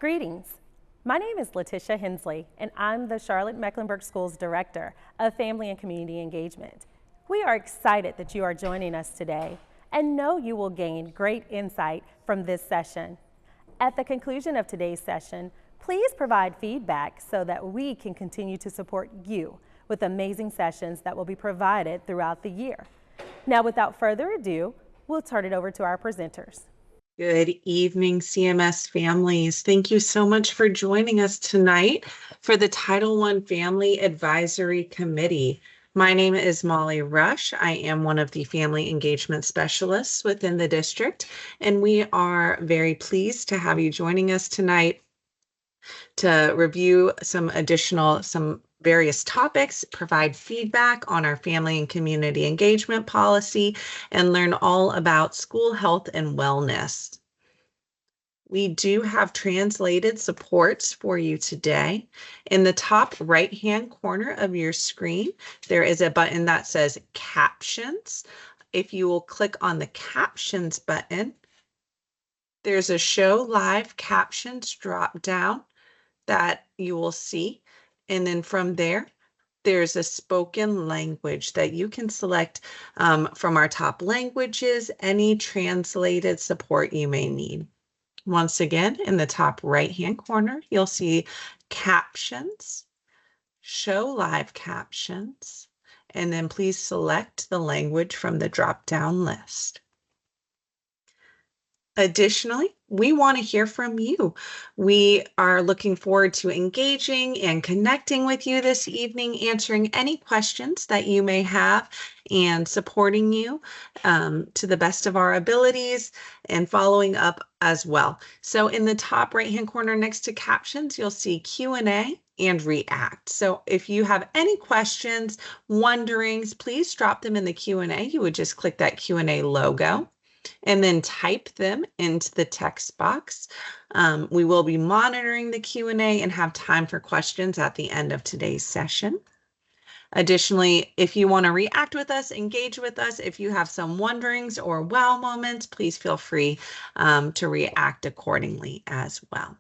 Greetings. My name is Letitia Hensley, and I'm the Charlotte-Mecklenburg Schools Director of Family and Community Engagement. We are excited that you are joining us today and know you will gain great insight from this session. At the conclusion of today's session, please provide feedback so that we can continue to support you with amazing sessions that will be provided throughout the year. Now, without further ado, we'll turn it over to our presenters. Good evening, CMS families. Thank you so much for joining us tonight for the Title I Family Advisory Committee. My name is Molly Rush. I am one of the family engagement specialists within the district, and we are very pleased to have you joining us tonight to review some various topics, provide feedback on our family and community engagement policy, and learn all about school health and wellness. We do have translated supports for you today. In the top right-hand corner of your screen, there is a button that says Captions. If you will click on the Captions button, there's a Show Live Captions drop down that you will see. And then from there, there's a spoken language that you can select from our top languages, any translated support you may need. Once again, in the top right-hand corner, you'll see Captions, Show Live Captions, and then please select the language from the drop-down list. Additionally, we want to hear from you. We are looking forward to engaging and connecting with you this evening, answering any questions that you may have and supporting you to the best of our abilities and following up as well. So in the top right-hand corner next to Captions, you'll see Q&A and React. So if you have any questions, wonderings, please drop them in the Q&A. You would just click that Q&A logo and then type them into the text box. We will be monitoring the Q&A and have time for questions at the end of today's session. Additionally, if you want to react with us, engage with us, if you have some wonderings or wow moments, please feel free to react accordingly as well.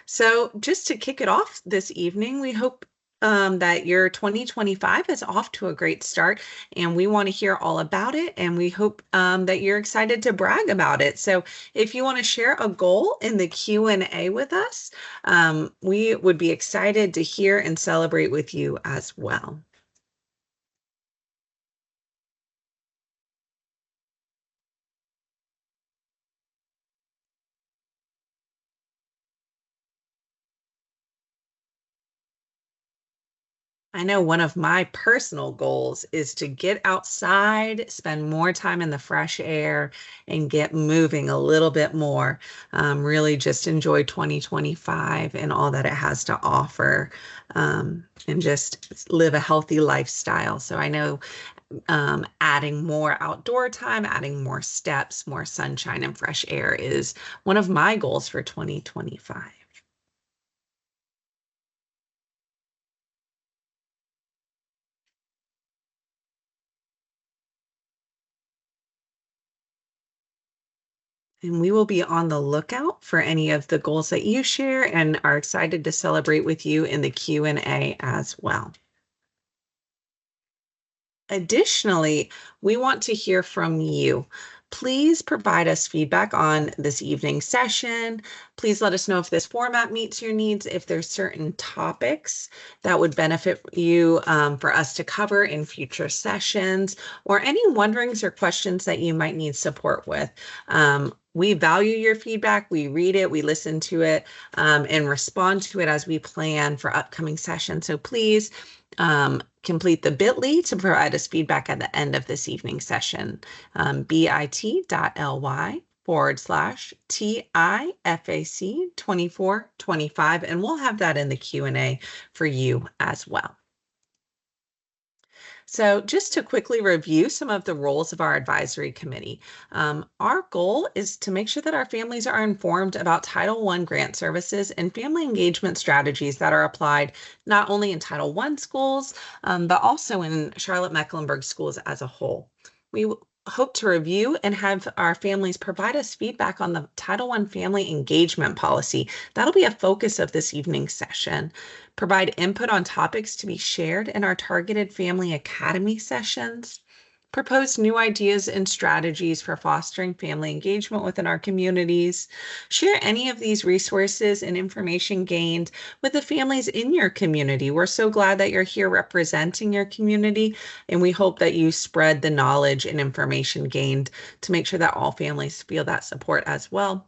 So just to kick it off this evening, we hope that your 2025 is off to a great start, and we want to hear all about it, and we hope that you're excited to brag about it. So if you want to share a goal in the Q&A with us, we would be excited to hear and celebrate with you as well. I know one of my personal goals is to get outside, spend more time in the fresh air, and get moving a little bit more. Really just enjoy 2025 and all that it has to offer, and just live a healthy lifestyle. So I know adding more outdoor time, adding more steps, more sunshine and fresh air is one of my goals for 2025. And we will be on the lookout for any of the goals that you share and are excited to celebrate with you in the Q&A as well. Additionally, we want to hear from you. Please provide us feedback on this evening's session. Please let us know if this format meets your needs, if there's certain topics that would benefit you for us to cover in future sessions, or any wonderings or questions that you might need support with. We value your feedback. We read it, we listen to it, and respond to it as we plan for upcoming sessions. So please complete the bit.ly to provide us feedback at the end of this evening's session, bit.ly/TIFAC 2425, and we'll have that in the Q&A for you as well. So just to quickly review some of the roles of our advisory committee, our goal is to make sure that our families are informed about Title I grant services and family engagement strategies that are applied not only in Title I schools, but also in Charlotte-Mecklenburg schools as a whole. We hope to review and have our families provide us feedback on the Title I Family Engagement Policy. That'll be a focus of this evening's session. Provide input on topics to be shared in our targeted Family Academy sessions. Propose new ideas and strategies for fostering family engagement within our communities. Share any of these resources and information gained with the families in your community. We're so glad that you're here representing your community, and we hope that you spread the knowledge and information gained to make sure that all families feel that support as well.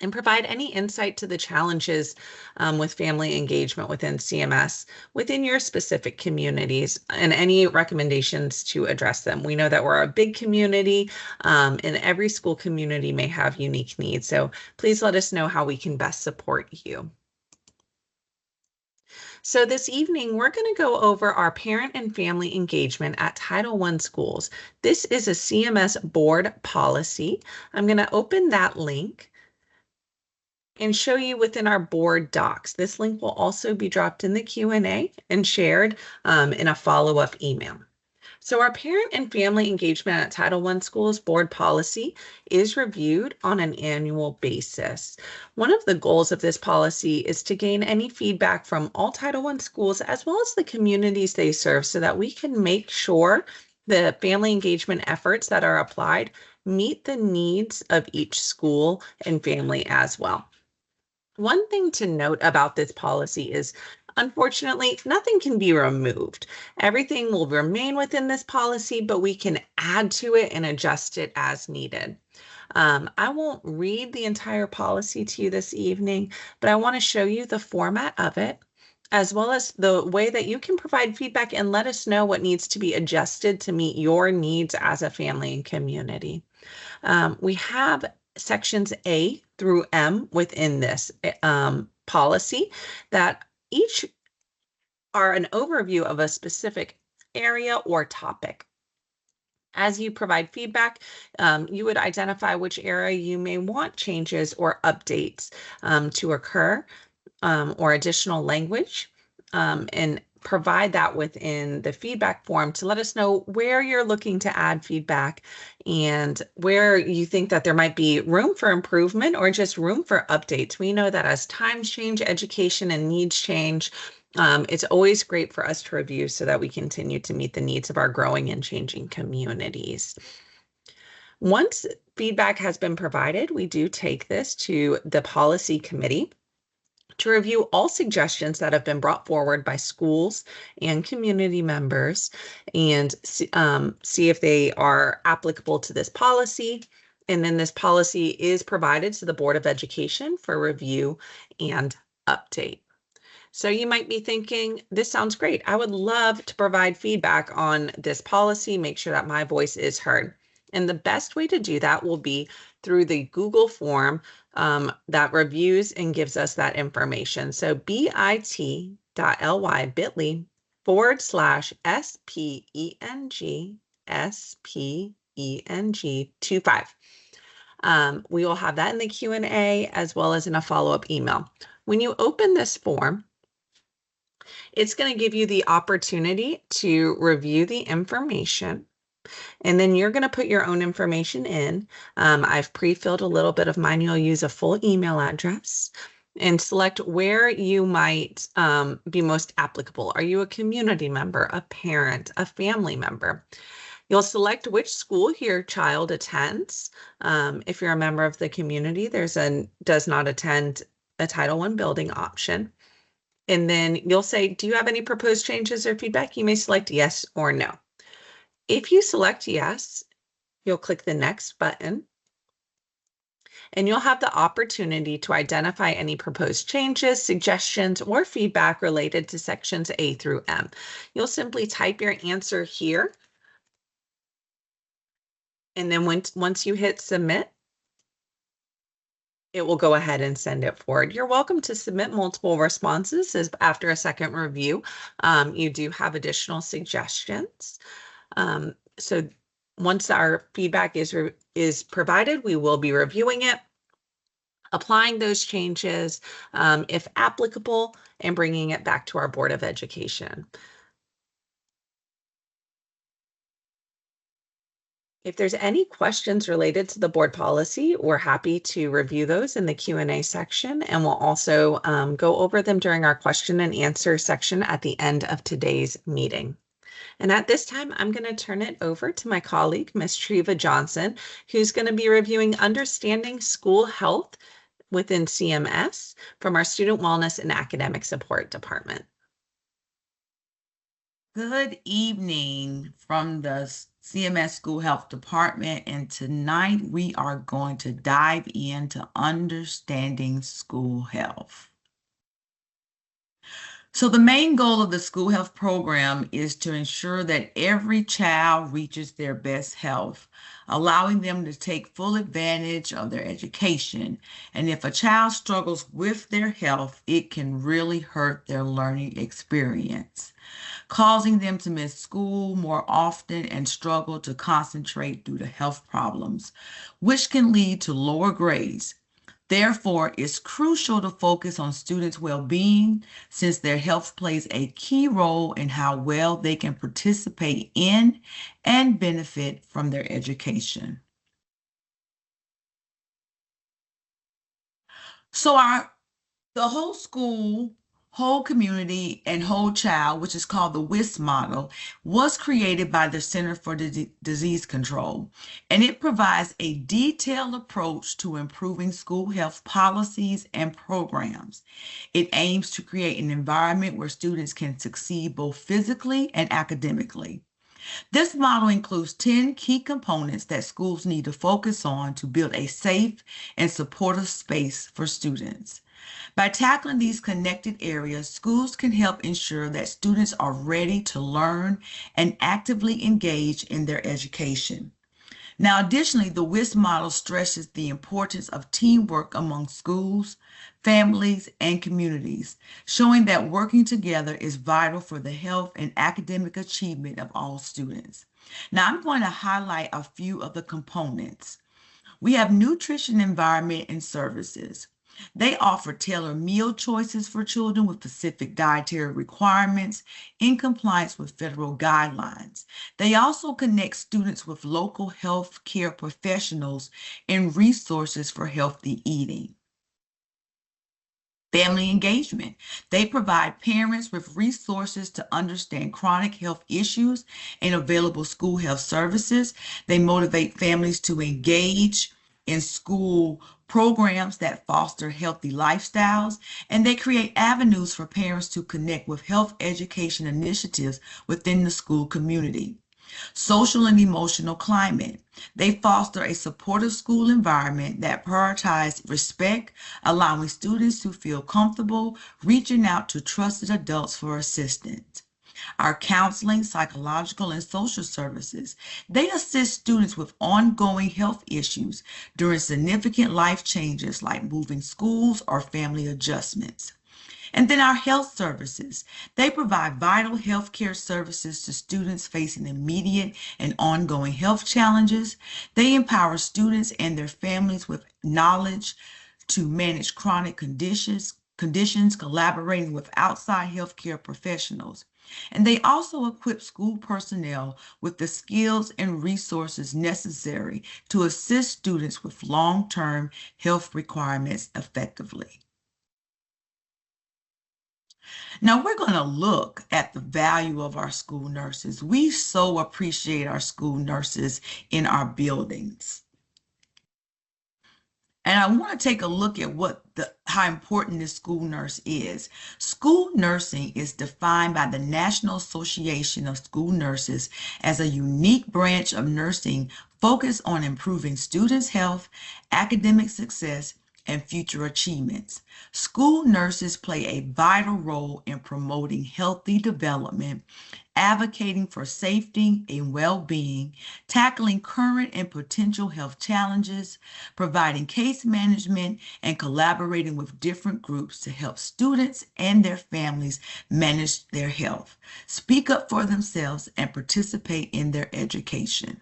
And provide any insight to the challenges with family engagement within CMS within your specific communities and any recommendations to address them. We know that we're a big community and every school community may have unique needs. So please let us know how we can best support you. So this evening, we're going to go over our parent and family engagement at Title I schools. This is a CMS board policy. I'm going to open that link and show you within our board docs. This link will also be dropped in the Q&A and shared in a follow-up email. So our parent and family engagement at Title I schools board policy is reviewed on an annual basis. One of the goals of this policy is to gain any feedback from all Title I schools as well as the communities they serve so that we can make sure the family engagement efforts that are applied meet the needs of each school and family as well. One thing to note about this policy is, unfortunately, nothing can be removed. Everything will remain within this policy, but we can add to it and adjust it as needed. I won't read the entire policy to you this evening, but I want to show you the format of it, as well as the way that you can provide feedback and let us know what needs to be adjusted to meet your needs as a family and community. We have sections A through M within this policy that each are an overview of a specific area or topic. As you provide feedback, you would identify which area you may want changes or updates to occur or additional language and provide that within the feedback form to let us know where you're looking to add feedback and where you think that there might be room for improvement or just room for updates. We know that as times change, education and needs change, it's always great for us to review so that we continue to meet the needs of our growing and changing communities. Once feedback has been provided, we do take this to the policy committee to review all suggestions that have been brought forward by schools and community members and see if they are applicable to this policy. And then this policy is provided to the Board of Education for review and update. So you might be thinking, this sounds great. I would love to provide feedback on this policy, make sure that my voice is heard. And the best way to do that will be through the Google form that reviews and gives us that information. So bit.ly/SPENG/SPENG25. We will have that in the Q&A as well as in a follow-up email. When you open this form, it's going to give you the opportunity to review the information. And then you're going to put your own information in. I've pre-filled a little bit of mine. You'll use a full email address and select where you might be most applicable. Are you a community member, a parent, a family member? You'll select which school your child attends. If you're a member of the community, there's a does not attend a Title I building option. And then you'll say, do you have any proposed changes or feedback? You may select yes or no. If you select yes, you'll click the next button and you'll have the opportunity to identify any proposed changes, suggestions, or feedback related to sections A through M. You'll simply type your answer here. And then once you hit submit, it will go ahead and send it forward. You're welcome to submit multiple responses after a second review. You do have additional suggestions. So once our feedback is provided, we will be reviewing it, applying those changes if applicable, and bringing it back to our Board of Education. If there's any questions related to the board policy, we're happy to review those in the Q&A section, and we'll also go over them during our question and answer section at the end of today's meeting. And at this time, I'm going to turn it over to my colleague, Ms. Treva Johnson, who's going to be reviewing Understanding School Health within CMS from our Student Wellness and Academic Support Department. Good evening from the CMS School Health Department, and tonight we are going to dive into understanding school health. So the main goal of the school health program is to ensure that every child reaches their best health, allowing them to take full advantage of their education. And if a child struggles with their health, it can really hurt their learning experience, causing them to miss school more often and struggle to concentrate due to health problems, which can lead to lower grades. Therefore, it's crucial to focus on students' well-being since their health plays a key role in how well they can participate in and benefit from their education. So the whole school, whole community, and whole child, which is called the WIS model, was created by the Center for Disease Control, and it provides a detailed approach to improving school health policies and programs. It aims to create an environment where students can succeed both physically and academically. This model includes 10 key components that schools need to focus on to build a safe and supportive space for students. By tackling these connected areas, schools can help ensure that students are ready to learn and actively engage in their education. Now, additionally, the WIS model stresses the importance of teamwork among schools, families, and communities, showing that working together is vital for the health and academic achievement of all students. Now, I'm going to highlight a few of the components. We have nutrition, environment, and services. They offer tailored meal choices for children with specific dietary requirements in compliance with federal guidelines. They also connect students with local health care professionals and resources for healthy eating. Family engagement. They provide parents with resources to understand chronic health issues and available school health services. They motivate families to engage in school programs that foster healthy lifestyles, and they create avenues for parents to connect with health education initiatives within the school community. Social and emotional climate. They foster a supportive school environment that prioritizes respect, allowing students to feel comfortable reaching out to trusted adults for assistance. Our counseling, psychological, and social services. They assist students with ongoing health issues during significant life changes like moving schools or family adjustments. And then our health services. They provide vital health care services to students facing immediate and ongoing health challenges. They empower students and their families with knowledge to manage chronic conditions, collaborating with outside healthcare professionals. And they also equip school personnel with the skills and resources necessary to assist students with long-term health requirements effectively. Now we're going to look at the value of our school nurses. We so appreciate our school nurses in our buildings. And I want to take a look at how important this school nurse is. School nursing is defined by the National Association of School Nurses as a unique branch of nursing focused on improving students' health, academic success, and future achievements. School nurses play a vital role in promoting healthy development, advocating for safety and well-being, tackling current and potential health challenges, providing case management, and collaborating with different groups to help students and their families manage their health, speak up for themselves, and participate in their education.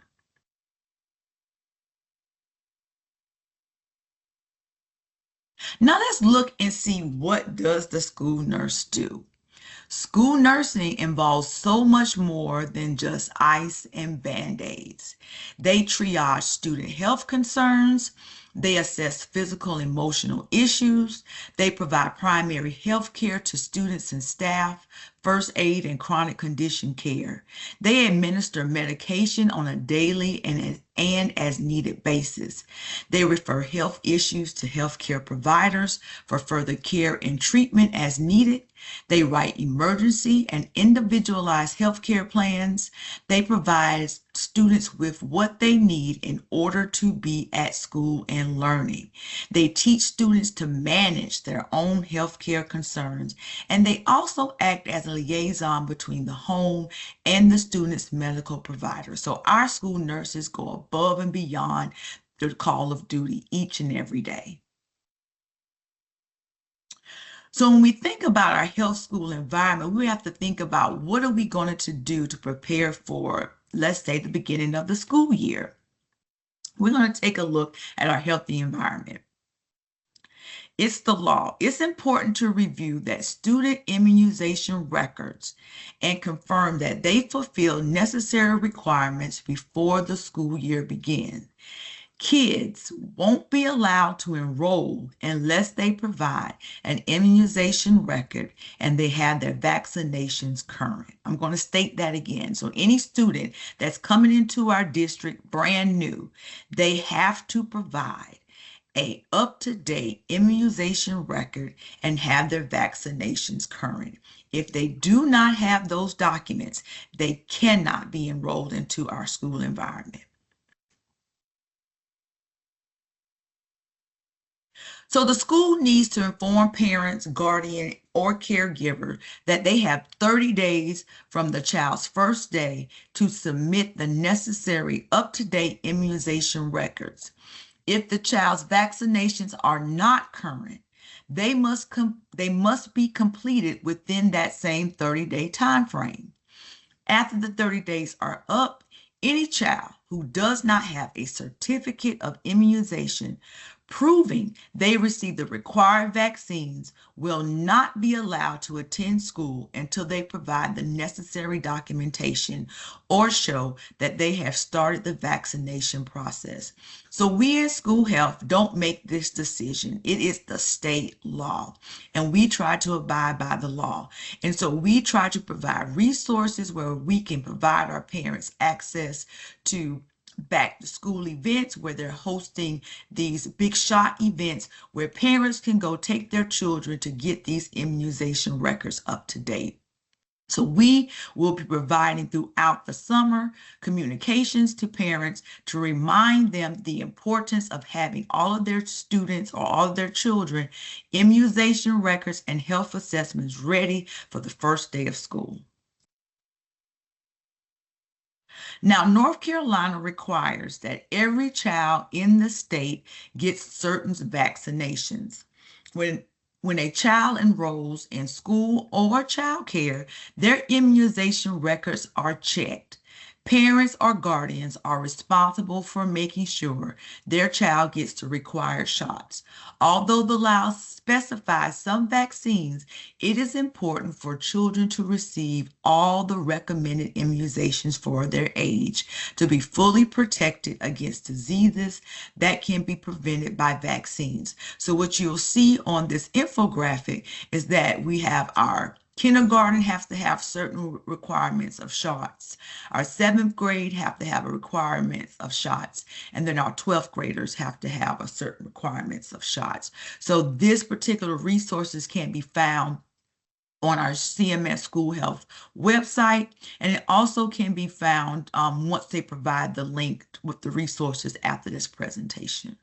Now let's look and see, what does the school nurse do? School nursing involves so much more than just ice and band-aids. They triage student health concerns, they assess physical and emotional issues, they provide primary health care to students and staff, first aid and chronic condition care. They administer medication on a daily and as needed basis. They refer health issues to healthcare providers for further care and treatment as needed. They write emergency and individualized healthcare plans. They provide students with what they need in order to be at school and learning. They teach students to manage their own healthcare concerns, and they also act as a liaison between the home and the student's medical provider. So our school nurses go above and beyond the call of duty each and every day. So when we think about our health school environment, we have to think about what are we going to do to prepare for, let's say, the beginning of the school year. We're going to take a look at our healthy environment. It's the law. It's important to review that student immunization records and confirm that they fulfill necessary requirements before the school year begins. Kids won't be allowed to enroll unless they provide an immunization record and they have their vaccinations current. I'm going to state that again. So any student that's coming into our district brand new, they have to provide a up-to-date immunization record and have their vaccinations current. If they do not have those documents, they cannot be enrolled into our school environment. So the school needs to inform parents, guardian, or caregiver that they have 30 days from the child's first day to submit the necessary up-to-date immunization records. If the child's vaccinations are not current, they must be completed within that same 30-day time frame. After the 30 days are up, any child who does not have a certificate of immunization proving they received the required vaccines will not be allowed to attend school until they provide the necessary documentation or show that they have started the vaccination process. So we as school health don't make this decision. It is the state law, and we try to abide by the law. And so we try to provide resources where we can provide our parents access to back to school events where they're hosting these big shot events where parents can go take their children to get these immunization records up to date. So we will be providing throughout the summer communications to parents to remind them the importance of having all of their students or all of their children immunization records and health assessments ready for the first day of school. Now, North Carolina requires that every child in the state gets certain vaccinations. When a child enrolls in school or child care, their immunization records are checked. Parents or guardians are responsible for making sure their child gets the required shots. Although the law specifies some vaccines, it is important for children to receive all the recommended immunizations for their age to be fully protected against diseases that can be prevented by vaccines. So what you'll see on this infographic is that we have our kindergarten has to have certain requirements of shots. Our 7th grade have to have a requirement of shots. And then our 12th graders have to have a certain requirements of shots. So this particular resources can be found on our CMS School Health website. And it also can be found once they provide the link with the resources after this presentation.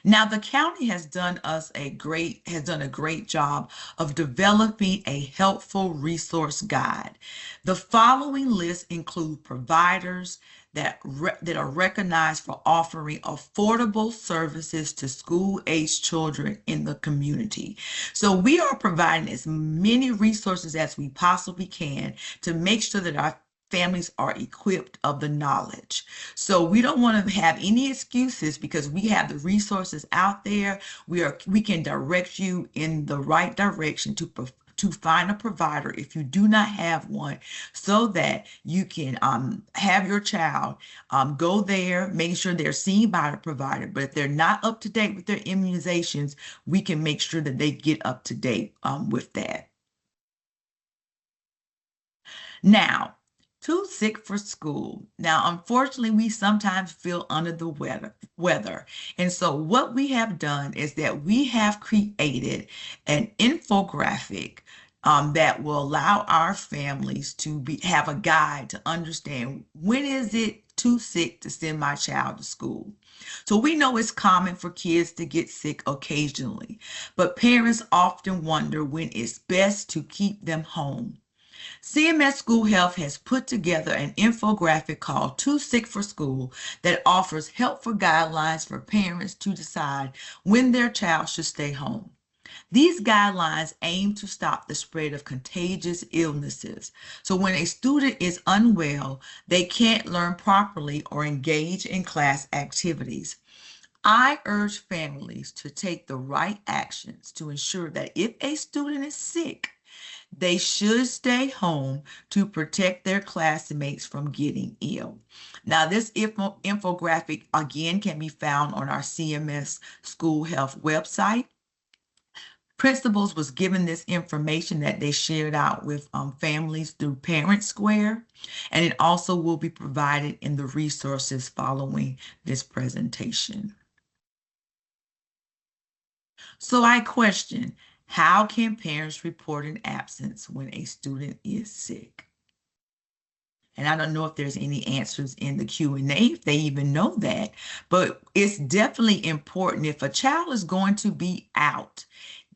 Now, the county has done a great job of developing a helpful resource guide. The following list include providers that are recognized for offering affordable services to school-aged children in the community. So we are providing as many resources as we possibly can to make sure that our families are equipped of the knowledge. So we don't want to have any excuses because we have the resources out there. We can direct you in the right direction to find a provider if you do not have one, so that you can have your child go there, making sure they're seen by the provider. But if they're not up to date with their immunizations, we can make sure that they get up to date with that. Now, too sick for school. Now, unfortunately, we sometimes feel under the weather. And so what we have done is that we have created an infographic that will allow our families to have a guide to understand, when is it too sick to send my child to school? So we know it's common for kids to get sick occasionally, but parents often wonder when it's best to keep them home. CMS School Health has put together an infographic called Too Sick for School that offers helpful guidelines for parents to decide when their child should stay home. These guidelines aim to stop the spread of contagious illnesses. So when a student is unwell, they can't learn properly or engage in class activities. I urge families to take the right actions to ensure that if a student is sick, they should stay home to protect their classmates from getting ill. Now, this infographic, again, can be found on our CMS School Health website. Principals was given this information that they shared out with families through Parent Square, and it also will be provided in the resources following this presentation. So I question, how can parents report an absence when a student is sick? And I don't know if there's any answers in the Q&A, if they even know that, but it's definitely important. If a child is going to be out,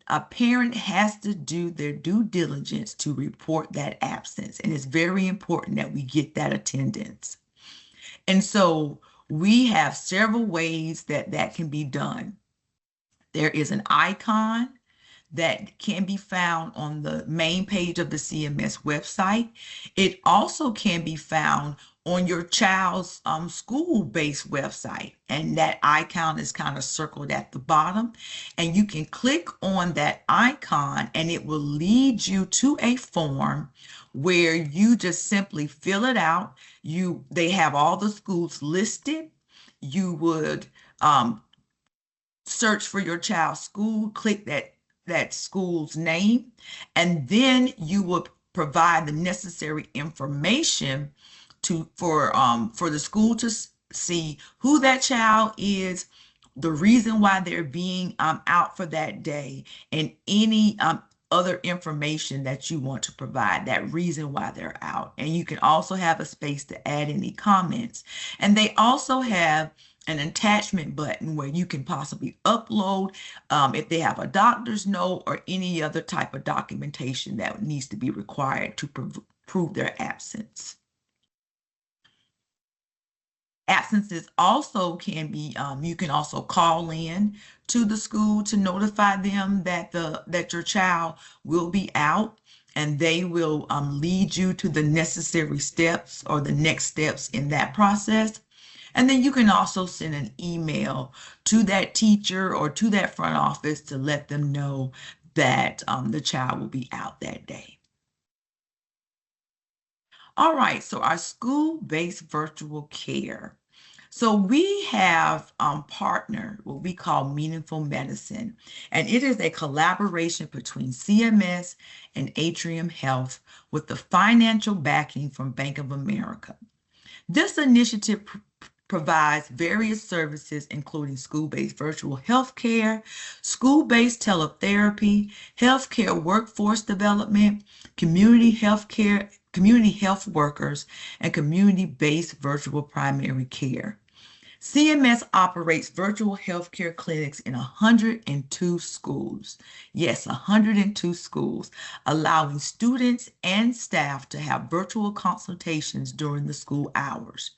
a parent has to do their due diligence to report that absence. And it's very important that we get that attendance. And so we have several ways that that can be done. There is an icon that can be found on the main page of the CMS website. It also can be found on your child's school-based website, and that icon is kind of circled at the bottom, and you can click on that icon and it will lead you to a form where you just simply fill it out. They have all the schools listed. You would search for your child's school, click that school's name, and then you will provide the necessary information for the school to see who that child is, the reason why they're being out for that day, and any other information that you want to provide, that reason why they're out. And you can also have a space to add any comments. And they also have an attachment button where you can possibly upload if they have a doctor's note or any other type of documentation that needs to be required to prove their absence. Absences also can be, you can also call in to the school to notify them that your child will be out, and they will lead you to the necessary steps or the next steps in that process. And then you can also send an email to that teacher or to that front office to let them know that the child will be out that day. All right, so our school-based virtual care. So we have partnered what we call Meaningful Medicine, and it is a collaboration between CMS and Atrium Health with the financial backing from Bank of America. This initiative provides various services, including school-based virtual healthcare, school-based teletherapy, healthcare workforce development, community health workers, and community-based virtual primary care. CMS operates virtual healthcare clinics in 102 schools. Yes, 102 schools, allowing students and staff to have virtual consultations during the school hours.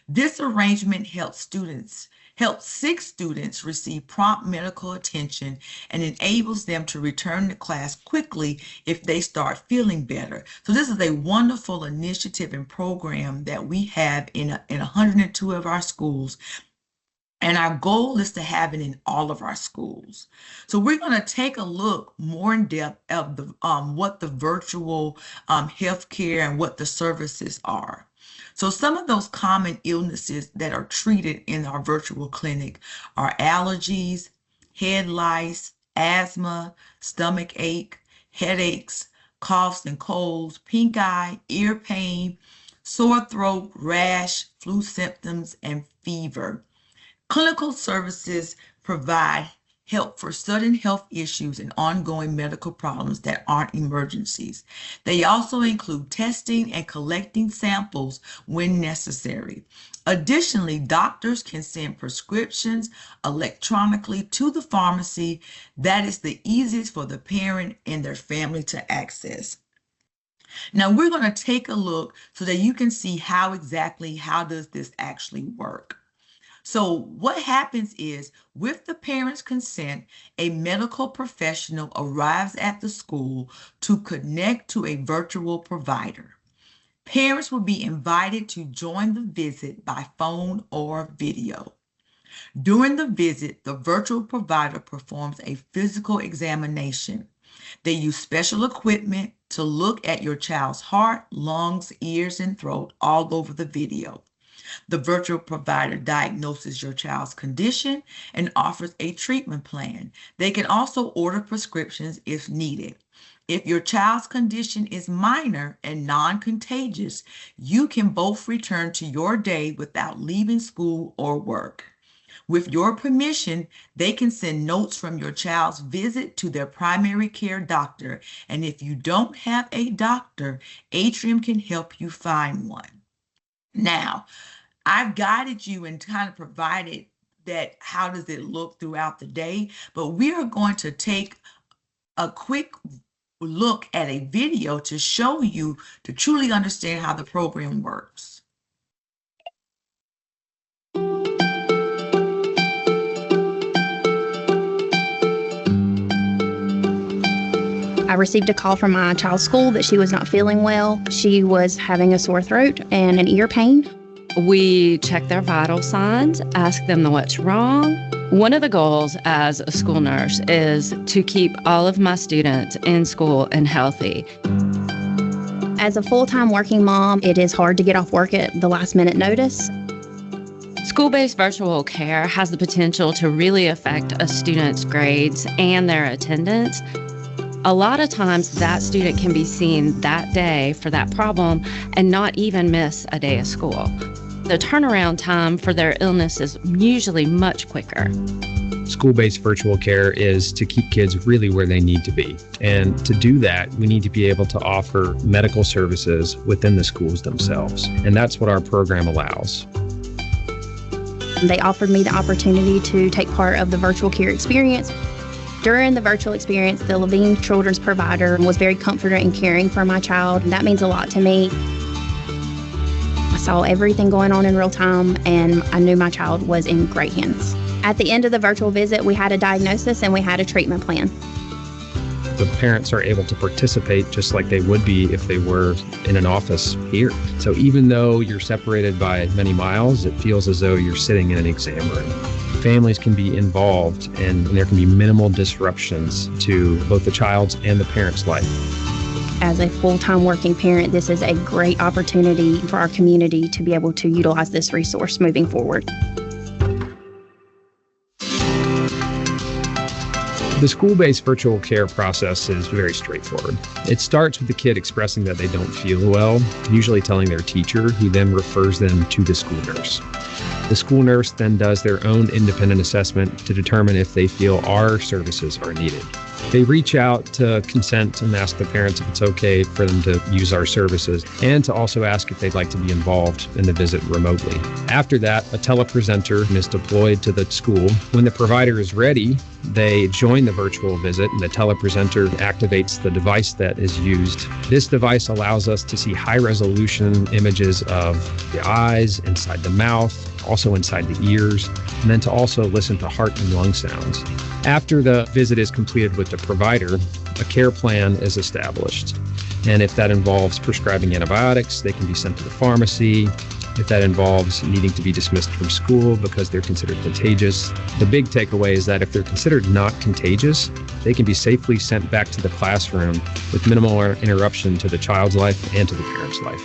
This arrangement helps students helps 6 students receive prompt medical attention, and enables them to return to class quickly if they start feeling better. So this is a wonderful initiative and program that we have in 102 of our schools. And our goal is to have it in all of our schools. So we're going to take a look more in depth of what the virtual healthcare and what the services are. So some of those common illnesses that are treated in our virtual clinic are allergies, head lice, asthma, stomach ache, headaches, coughs and colds, pink eye, ear pain, sore throat, rash, flu symptoms, and fever. Clinical services provide help for sudden health issues and ongoing medical problems that aren't emergencies. They also include testing and collecting samples when necessary. Additionally, doctors can send prescriptions electronically to the pharmacy. That is the easiest for the parent and their family to access. Now we're going to take a look so that you can see how does this actually work. So what happens is, with the parent's consent, a medical professional arrives at the school to connect to a virtual provider. Parents will be invited to join the visit by phone or video. During the visit, the virtual provider performs a physical examination. They use special equipment to look at your child's heart, lungs, ears, and throat all over the video. The virtual provider diagnoses your child's condition and offers a treatment plan. They can also order prescriptions if needed. If your child's condition is minor and non-contagious, you can both return to your day without leaving school or work. With your permission, they can send notes from your child's visit to their primary care doctor. And if you don't have a doctor, Atrium can help you find one. Now, I've guided you and kind of provided that how does it look throughout the day, but we are going to take a quick look at a video to show you to truly understand how the program works. I received a call from my child's school that she was not feeling well. She was having a sore throat and an ear pain. We check their vital signs, ask them what's wrong. One of the goals as a school nurse is to keep all of my students in school and healthy. As a full-time working mom, it is hard to get off work at the last minute notice. School-based virtual care has the potential to really affect a student's grades and their attendance. A lot of times that student can be seen that day for that problem and not even miss a day of school. The turnaround time for their illness is usually much quicker. School-based virtual care is to keep kids really where they need to be. And to do that, we need to be able to offer medical services within the schools themselves. And that's what our program allows. They offered me the opportunity to take part of the virtual care experience. During the virtual experience, the Levine Children's provider was very comforted and caring for my child. That means a lot to me. I saw everything going on in real time, and I knew my child was in great hands. At the end of the virtual visit, we had a diagnosis and we had a treatment plan. The parents are able to participate just like they would be if they were in an office here. So even though you're separated by many miles, it feels as though you're sitting in an exam room. Families can be involved and there can be minimal disruptions to both the child's and the parent's life. As a full-time working parent, this is a great opportunity for our community to be able to utilize this resource moving forward. The school-based virtual care process is very straightforward. It starts with the kid expressing that they don't feel well, usually telling their teacher, who then refers them to the school nurse. The school nurse then does their own independent assessment to determine if they feel our services are needed. They reach out to consent and ask the parents if it's okay for them to use our services, and to also ask if they'd like to be involved in the visit remotely. After that, a telepresenter is deployed to the school. When the provider is ready, they join the virtual visit, and the telepresenter activates the device that is used. This device allows us to see high-resolution images of the eyes, inside the mouth, also inside the ears, and then to also listen to heart and lung sounds. After the visit is completed with the provider, a care plan is established. And if that involves prescribing antibiotics, they can be sent to the pharmacy. If that involves needing to be dismissed from school because they're considered contagious, the big takeaway is that if they're considered not contagious, they can be safely sent back to the classroom with minimal interruption to the child's life and to the parent's life.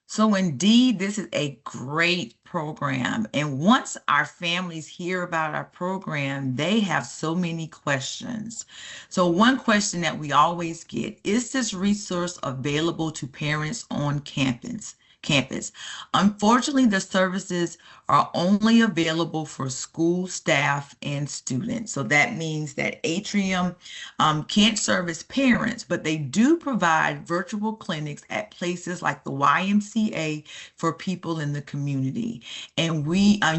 So indeed, this is a great program. And once our families hear about our program, they have so many questions. So one question that we always get, is this resource available to parents on campus? Unfortunately, the services are only available for school staff and students. So that means that Atrium can't service parents, but they do provide virtual clinics at places like the YMCA for people in the community. And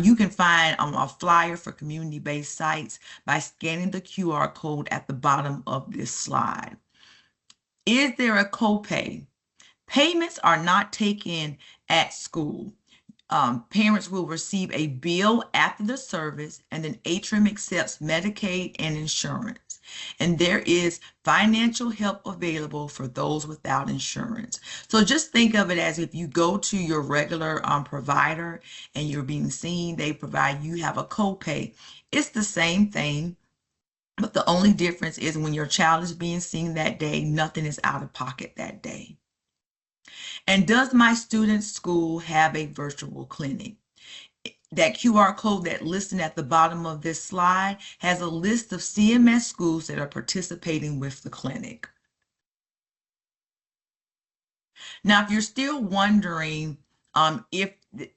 you can find a flyer for community-based sites by scanning the QR code at the bottom of this slide. Is there a copay? Payments are not taken at school. Parents will receive a bill after the service, and then Atrium accepts Medicaid and insurance. And there is financial help available for those without insurance. So just think of it as if you go to your regular provider and you're being seen, you have a copay. It's the same thing, but the only difference is when your child is being seen that day, nothing is out of pocket that day. And does my student's school have a virtual clinic? That QR code that listed at the bottom of this slide has a list of CMS schools that are participating with the clinic. Now, if you're still wondering if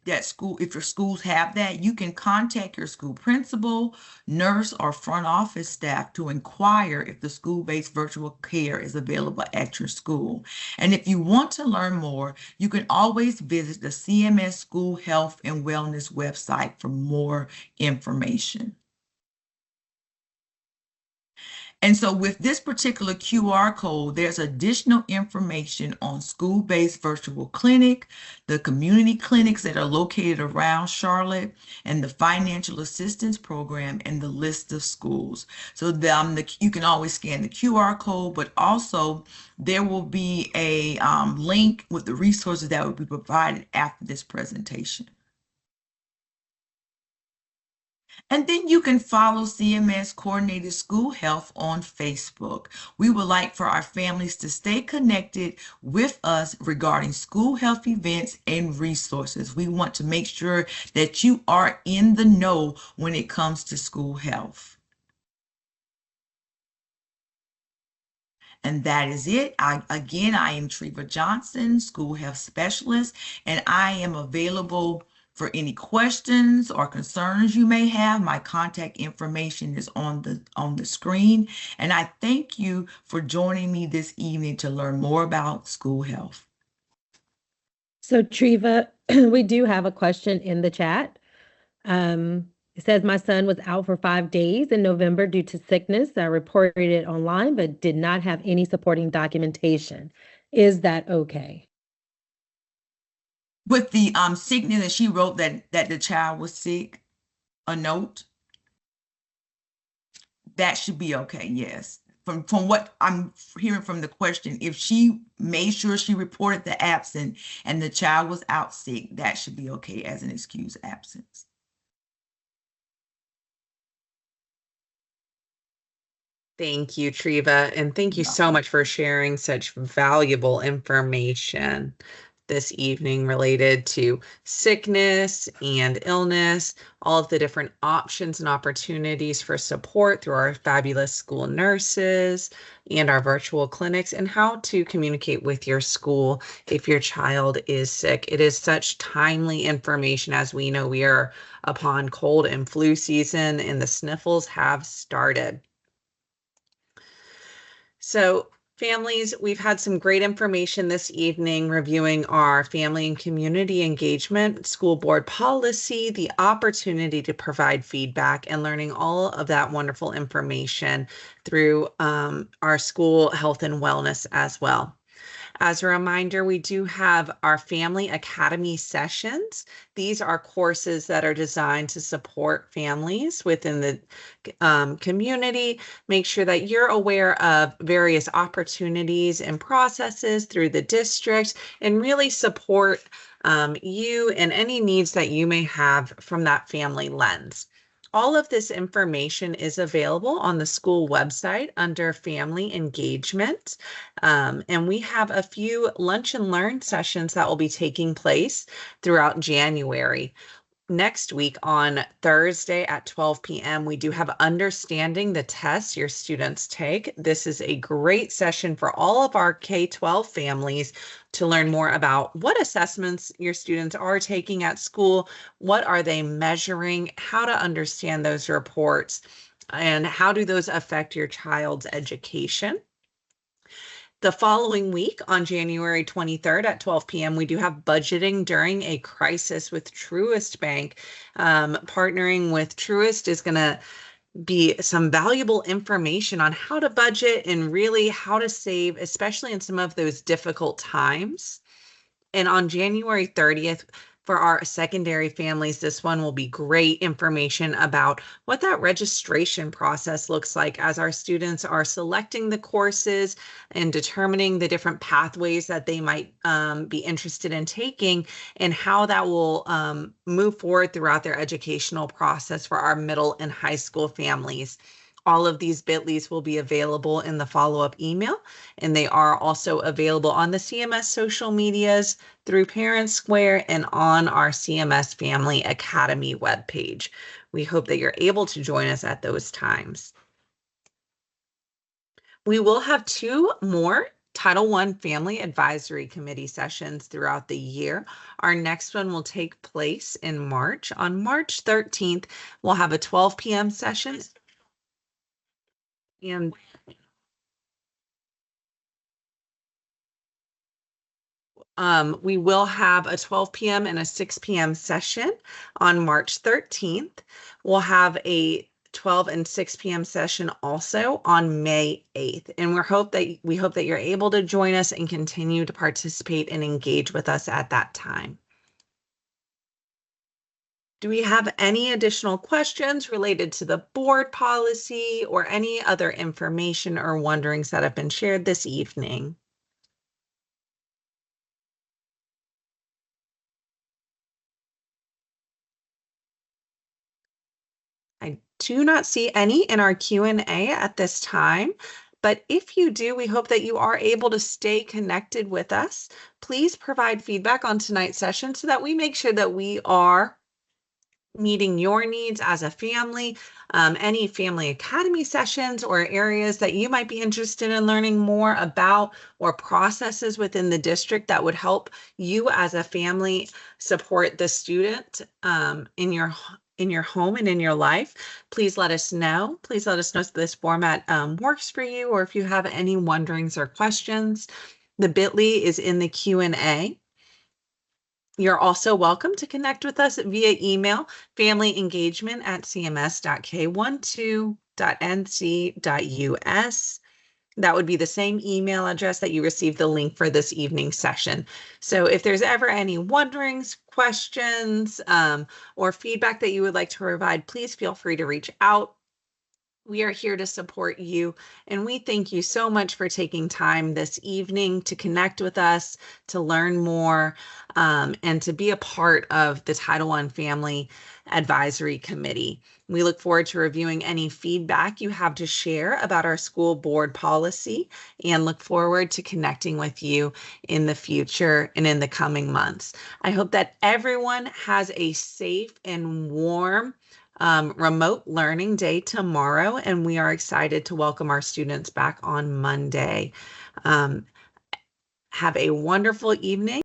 your schools have that, you can contact your school principal, nurse, or front office staff to inquire if the school-based virtual care is available at your school. And if you want to learn more, you can always visit the CMS School Health and Wellness website for more information. And so with this particular QR code, there's additional information on school-based virtual clinic, the community clinics that are located around Charlotte, and the financial assistance program, and the list of schools. So you can always scan the QR code, but also there will be a link with the resources that will be provided after this presentation. And then you can follow CMS Coordinated School Health on Facebook. We would like for our families to stay connected with us regarding school health events and resources. We want to make sure that you are in the know when it comes to school health. And that is it. I am Treva Johnson, School Health Specialist, and I am available for any questions or concerns you may have. My contact information is on the screen. And I thank you for joining me this evening to learn more about school health. So Treva, we do have a question in the chat. It says, my son was out for 5 days in November due to sickness. I reported it online, but did not have any supporting documentation. Is that okay? With the sickness that she wrote that the child was sick, a note, that should be okay, yes. From what I'm hearing from the question, if she made sure she reported the absent and the child was out sick, that should be okay as an excused absence. Thank you, Treva, and thank you so much for sharing such valuable information this evening related to sickness and illness, all of the different options and opportunities for support through our fabulous school nurses and our virtual clinics, and how to communicate with your school if your child is sick. It is such timely information, as we know we are upon cold and flu season and the sniffles have started. So Families, we've had some great information this evening reviewing our family and community engagement, school board policy, the opportunity to provide feedback, and learning all of that wonderful information through our school health and wellness as well. As a reminder, we do have our Family Academy sessions. These are courses that are designed to support families within the community. Make sure that you're aware of various opportunities and processes through the district and really support you and any needs that you may have from that family lens. All of this information is available on the school website under Family Engagement. And we have a few lunch and learn sessions that will be taking place throughout January. Next week on Thursday at 12 p.m., we do have Understanding the Tests Your Students Take. This is a great session for all of our K-12 families to learn more about what assessments your students are taking at school, what are they measuring, how to understand those reports, and how do those affect your child's education. The following week on January 23rd at 12 p.m., we do have Budgeting During a Crisis with Truist Bank. Partnering with Truist is going to be some valuable information on how to budget and really how to save, especially in some of those difficult times. And on January 30th, for our secondary families, this one will be great information about what that registration process looks like as our students are selecting the courses and determining the different pathways that they might be interested in taking, and how that will move forward throughout their educational process for our middle and high school families. All of these bit.lys will be available in the follow-up email, and they are also available on the CMS social medias, through Parent Square, and on our CMS Family Academy webpage. We hope that you're able to join us at those times. We will have 2 more Title I Family Advisory Committee sessions throughout the year. Our next one will take place in March. On March 13th, we'll have a 12 p.m. session. And we will have a 12 p.m. and a 6 p.m. session on March 13th. We'll have a 12 and 6 p.m. session also on May 8th. And we hope that you're able to join us and continue to participate and engage with us at that time. Do we have any additional questions related to the board policy or any other information or wonderings that have been shared this evening? I do not see any in our Q&A at this time, but if you do, we hope that you are able to stay connected with us. Please provide feedback on tonight's session so that we make sure that we are meeting your needs as a family. Any Family Academy sessions or areas that you might be interested in learning more about, or processes within the district that would help you as a family support the student in your home and in your life, please let us know. Please let us know if this format works for you, or if you have any wonderings or questions. The bit.ly is in the Q&A. You're also welcome to connect with us via email, familyengagement@cms.k12.nc.us. That would be the same email address that you received the link for this evening's session. So if there's ever any wonderings, questions, or feedback that you would like to provide, please feel free to reach out. We are here to support you, and we thank you so much for taking time this evening to connect with us, to learn more, and to be a part of the Title I Family Advisory Committee. We look forward to reviewing any feedback you have to share about our school board policy, and look forward to connecting with you in the future and in the coming months. I hope that everyone has a safe and warm remote learning day tomorrow, and we are excited to welcome our students back on Monday. Have a wonderful evening.